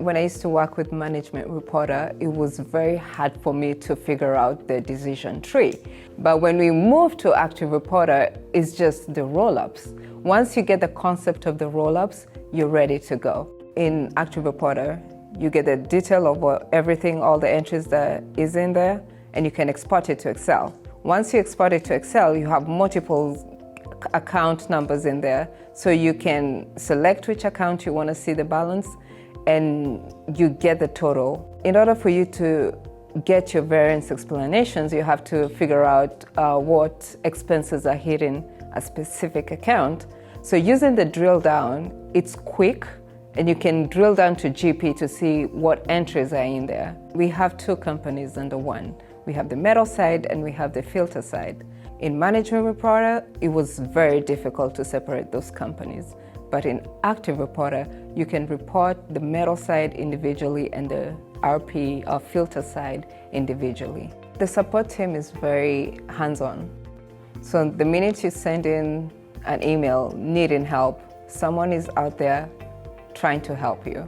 when I used to work with Management Reporter, it was very hard for me to figure out the decision tree. But when we moved to ActivReporter, it's just the rollups. Once you get the concept of the rollups, you're ready to go. In ActivReporter, you get the detail of everything, all the entries that is in there, and you can export it to Excel. Once you export it to Excel, you have multiple account numbers in there, so you can select which account you want to see the balance, and you get the total. In order for you to get your variance explanations, you have to figure out what expenses are hitting a specific account. So using the drill down, it's quick, and you can drill down to GP to see what entries are in there. We have two companies under one. We have the metal side and we have the filter side. In Management Reporter, it was very difficult to separate those companies. But in ActivReporter, you can report the metal side individually and the RP or filter side individually. The support team is very hands-on. So the minute you send in an email needing help, someone is out there trying to help you.